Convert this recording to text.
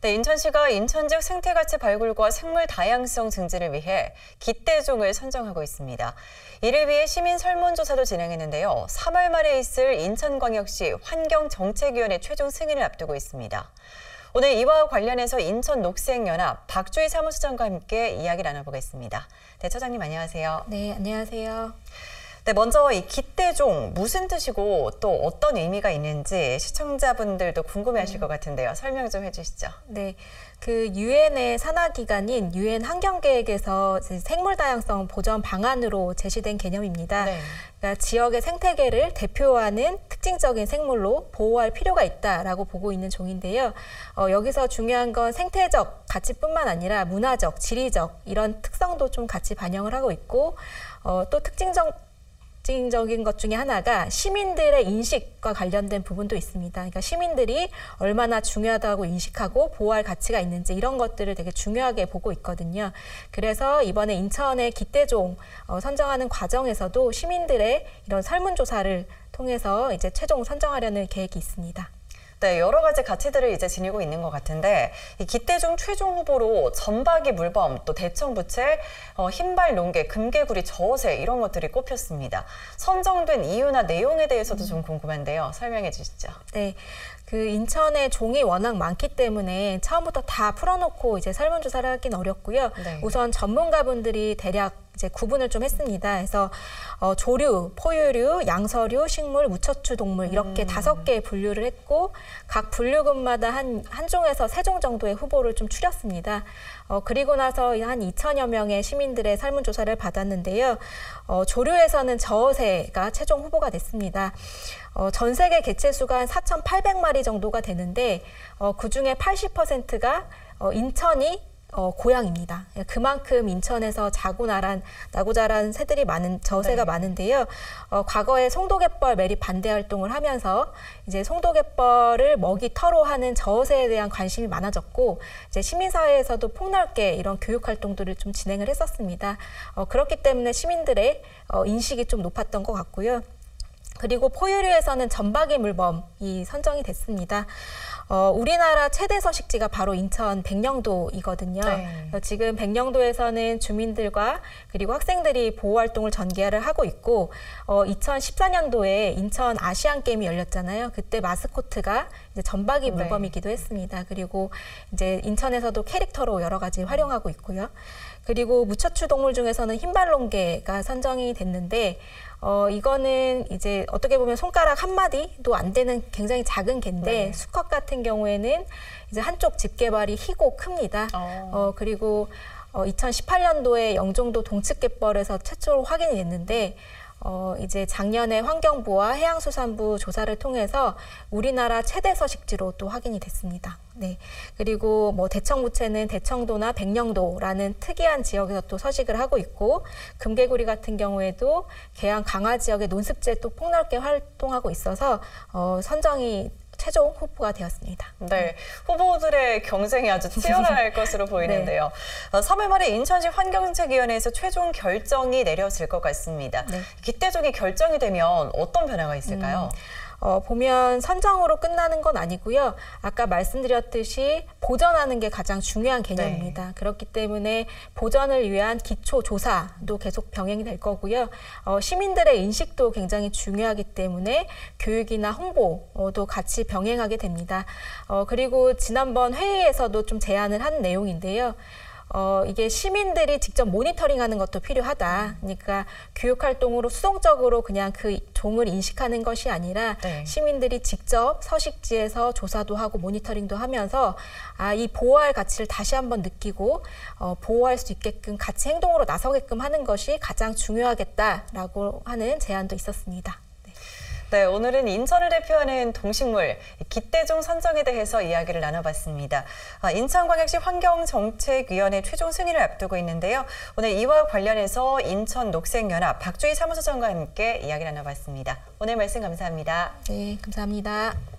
네, 인천시가 인천 지역 생태가치 발굴과 생물 다양성 증진을 위해 깃대종을 선정하고 있습니다. 이를 위해 시민 설문조사도 진행했는데요. 3월 말에 있을 인천광역시 환경정책위원회 최종 승인을 앞두고 있습니다. 오늘 이와 관련해서 인천녹색연합 박주희 사무처장과 함께 이야기 나눠보겠습니다. 네, 처장님 안녕하세요. 네, 안녕하세요. 네, 먼저 이 깃대종 무슨 뜻이고 또 어떤 의미가 있는지 시청자분들도 궁금해하실 것 같은데요. 설명 좀 해주시죠. 네, 그 유엔의 산하기관인 유엔 환경계획에서 생물 다양성 보전 방안으로 제시된 개념입니다. 네. 그러니까 지역의 생태계를 대표하는 특징적인 생물로 보호할 필요가 있다라고 보고 있는 종인데요. 여기서 중요한 건 생태적 가치뿐만 아니라 문화적, 지리적 이런 특성도 좀 같이 반영을 하고 있고 또 특징적인 것 중에 하나가 시민들의 인식과 관련된 부분도 있습니다. 그러니까 시민들이 얼마나 중요하다고 인식하고 보호할 가치가 있는지 이런 것들을 되게 중요하게 보고 있거든요. 그래서 이번에 인천의 깃대종 선정하는 과정에서도 시민들의 이런 설문조사를 통해서 이제 최종 선정하려는 계획이 있습니다. 네, 여러 가지 가치들을 이제 지니고 있는 것 같은데 이 깃대종 최종 후보로 점박이 물범, 또 대청부채, 흰발 농개, 금개구리, 저어새 이런 것들이 꼽혔습니다. 선정된 이유나 내용에 대해서도 좀 궁금한데요. 설명해 주시죠. 네. 그 인천에 종이 워낙 많기 때문에 처음부터 다 풀어놓고 이제 설문조사를 하긴 어렵고요. 네. 우선 전문가분들이 대략 이제 구분을 좀 했습니다. 그래서 조류, 포유류, 양서류, 식물, 무척추 동물 이렇게 5개의 분류를 했고 각 분류군마다 한 종에서 3종 정도의 후보를 좀 추렸습니다. 그리고 나서 한 2천여 명의 시민들의 설문조사를 받았는데요. 조류에서는 저어새가 최종 후보가 됐습니다. 전 세계 개체수가 한 4,800마리 정도가 되는데 그중에 80%가 인천이 고향입니다. 그만큼 인천에서 나고 자란 새들이 저새가 많은데요. 과거에 송도갯벌 매립 반대 활동을 하면서 이제 송도갯벌을 먹이터로 하는 저새에 대한 관심이 많아졌고 이제 시민사회에서도 폭넓게 이런 교육 활동들을 좀 진행을 했었습니다. 그렇기 때문에 시민들의 인식이 좀 높았던 것 같고요. 그리고 포유류에서는 점박이 물범이 선정이 됐습니다. 우리나라 최대 서식지가 바로 인천 백령도이거든요. 네. 지금 백령도에서는 주민들과 그리고 학생들이 보호활동을 전개를 하고 있고 2014년도에 인천 아시안게임이 열렸잖아요. 그때 마스코트가 이제 점박이 물범이기도 했습니다. 그리고 이제 인천에서도 캐릭터로 여러 가지 활용하고 있고요. 그리고 무척추 동물 중에서는 흰발롱개가 선정이 됐는데 이거는 이제 어떻게 보면 손가락 한 마디도 안 되는 굉장히 작은 개인데 수컷 같은 경우에는 이제 한쪽 집게발이 희고 큽니다. 그리고 2018년도에 영종도 동측갯벌에서 최초로 확인이 됐는데 이제 작년에 환경부와 해양수산부 조사를 통해서 우리나라 최대 서식지로 또 확인이 됐습니다. 네. 그리고 대청부채는 대청도나 백령도라는 특이한 지역에서 또 서식을 하고 있고 금개구리 같은 경우에도 계양 강화 지역의 논습지에 또 폭넓게 활동하고 있어서 선정이 최종 후보가 되었습니다. 네, 후보들의 경쟁이 아주 치열할 것으로 보이는데요. 네. 3월 말에 인천시 환경정책위원회에서 최종 결정이 내려질 것 같습니다. 네. 깃대종이 결정이 되면 어떤 변화가 있을까요? 보면 선정으로 끝나는 건 아니고요. 아까 말씀드렸듯이 보전하는 게 가장 중요한 개념입니다. 네. 그렇기 때문에 보전을 위한 기초 조사도 계속 병행이 될 거고요. 시민들의 인식도 굉장히 중요하기 때문에 교육이나 홍보도 같이 병행하게 됩니다. 그리고 지난번 회의에서도 좀 제안을 한 내용인데요. 이게 시민들이 직접 모니터링하는 것도 필요하다. 그러니까 교육활동으로 수동적으로 그냥 그 종을 인식하는 것이 아니라 시민들이 직접 서식지에서 조사도 하고 모니터링도 하면서 이 보호할 가치를 다시 한번 느끼고 보호할 수 있게끔 같이 행동으로 나서게끔 하는 것이 가장 중요하겠다라고 하는 제안도 있었습니다. 네, 오늘은 인천을 대표하는 동식물 깃대종 선정에 대해서 이야기를 나눠봤습니다. 인천광역시 환경정책위원회 최종 승인을 앞두고 있는데요. 오늘 이와 관련해서 인천녹색연합 박주희 사무처장과 함께 이야기 나눠봤습니다. 오늘 말씀 감사합니다. 네, 감사합니다.